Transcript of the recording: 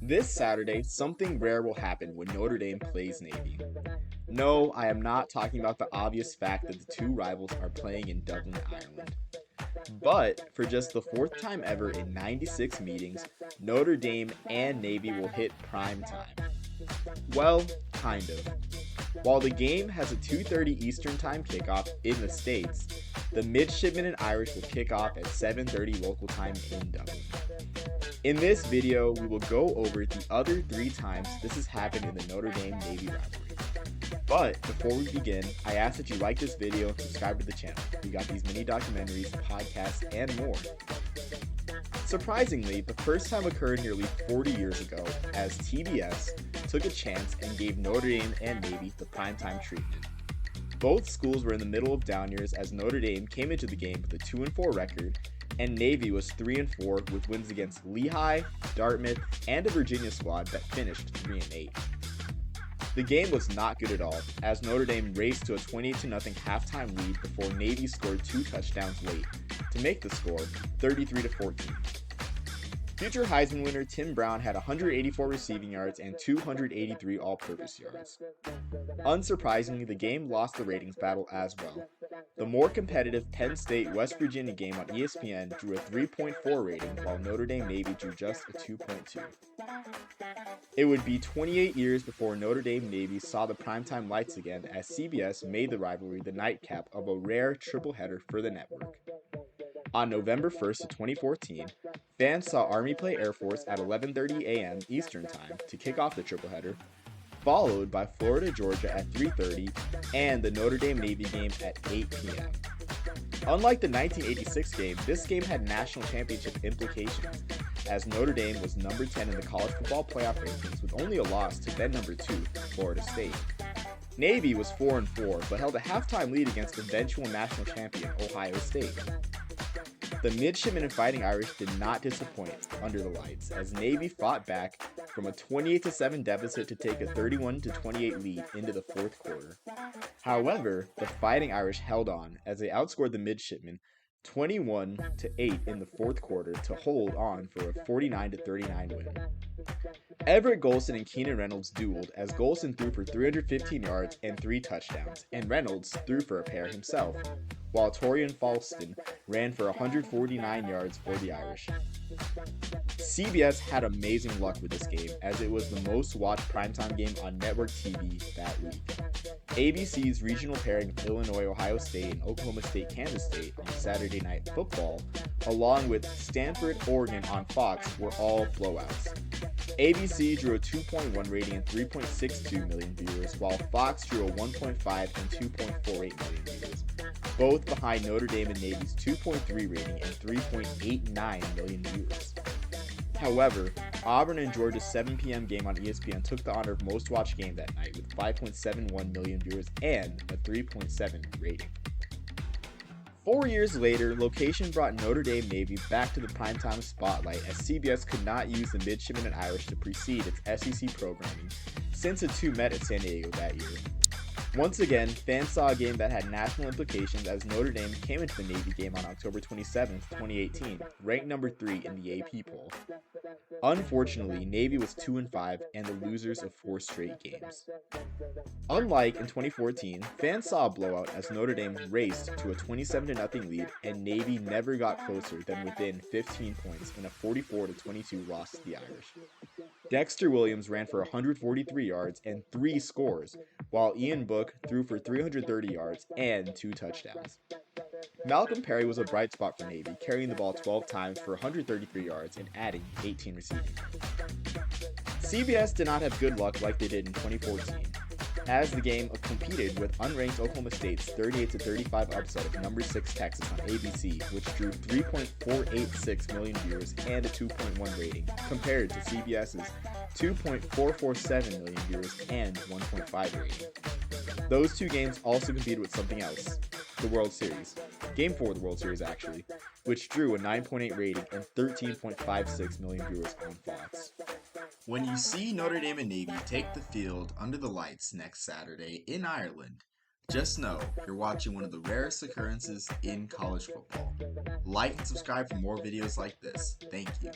This Saturday, something rare will happen when Notre Dame plays Navy. No, I am not talking about the obvious fact that the two rivals are playing in Dublin, Ireland. But for just the fourth time ever in 96 meetings, Notre Dame and Navy will hit prime time. Well, kind of. While the game has a 2:30 Eastern Time kickoff in the States, the Midshipmen and Irish will kick off at 7:30 local time in Dublin. In this video, we will go over the other 3 times this has happened in the Notre Dame-Navy rivalry. But before we begin, I ask that you like this video and subscribe to the channel. We got these mini documentaries, podcasts, and more. Surprisingly, the first time occurred nearly 40 years ago as TBS took a chance and gave Notre Dame and Navy the primetime treatment. Both schools were in the middle of down years as Notre Dame came into the game with a 2-4 record, and Navy was 3-4 with wins against Lehigh, Dartmouth, and a Virginia squad that finished 3-8. The game was not good at all, as Notre Dame raced to a 28-0 halftime lead before Navy scored 2 touchdowns late to make the score 33-14. Future Heisman winner Tim Brown had 184 receiving yards and 283 all-purpose yards. Unsurprisingly, the game lost the ratings battle as well. The more competitive Penn State-West Virginia game on ESPN drew a 3.4 rating, while Notre Dame-Navy drew just a 2.2. It would be 28 years before Notre Dame-Navy saw the primetime lights again, as CBS made the rivalry the nightcap of a rare tripleheader for the network. On November 1st of 2014, fans saw Army play Air Force at 11:30 a.m. Eastern Time to kick off the tripleheader, followed by Florida-Georgia at 3:30 and the Notre Dame-Navy game at 8 p.m. Unlike the 1986 game, this game had national championship implications, as Notre Dame was number 10 in the college football playoff rankings with only a loss to then number 2, Florida State. Navy was 4-4, but held a halftime lead against eventual national champion Ohio State. The Midshipmen and Fighting Irish did not disappoint under the lights, as Navy fought back from a 28-7 deficit to take a 31-28 lead into the fourth quarter. However, the Fighting Irish held on as they outscored the Midshipmen 21-8 in the fourth quarter to hold on for a 49-39 win. Everett Golson and Keenan Reynolds dueled as Golson threw for 315 yards and 3 touchdowns, and Reynolds threw for a pair himself, while Torian Falston ran for 149 yards for the Irish. CBS had amazing luck with this game, as it was the most watched primetime game on network TV that week. ABC's regional pairing of Illinois, Ohio State, and Oklahoma State, Kansas State on Saturday Night Football, along with Stanford, Oregon on Fox, were all blowouts. ABC drew a 2.1 rating and 3.62 million viewers, while Fox drew a 1.5 and 2.48 million viewers, both behind Notre Dame and Navy's 2.3 rating and 3.89 million viewers. However, Auburn and Georgia's 7 p.m. game on ESPN took the honor of most watched game that night with 5.71 million viewers and a 3.7 rating. 4 years later, location brought Notre Dame-Navy back to the primetime spotlight as CBS could not use the Midshipmen and Irish to precede its SEC programming, since the two met at San Diego that year. Once again, fans saw a game that had national implications as Notre Dame came into the Navy game on October 27, 2018, ranked number 3 in the AP poll. Unfortunately, Navy was 2-5 and the losers of 4 straight games. Unlike in 2014, fans saw a blowout as Notre Dame raced to a 27-0 lead and Navy never got closer than within 15 points in a 44-22 loss to the Irish. Dexter Williams ran for 143 yards and 3 scores, while Ian Book threw for 330 yards and 2 touchdowns. Malcolm Perry was a bright spot for Navy, carrying the ball 12 times for 133 yards and adding 18 receiving yards. CBS did not have good luck like they did in 2014, as the game competed with unranked Oklahoma State's 38-35 upset of number 6 Texas on ABC, which drew 3.486 million viewers and a 2.1 rating, compared to CBS's 2.447 million viewers and 1.5 rating. Those 2 games also competed with something else, the World Series. Game 4 of the World Series, actually, which drew a 9.8 rating and 13.56 million viewers on Fox. When you see Notre Dame and Navy take the field under the lights next Saturday in Ireland, just know you're watching one of the rarest occurrences in college football. Like and subscribe for more videos like this. Thank you.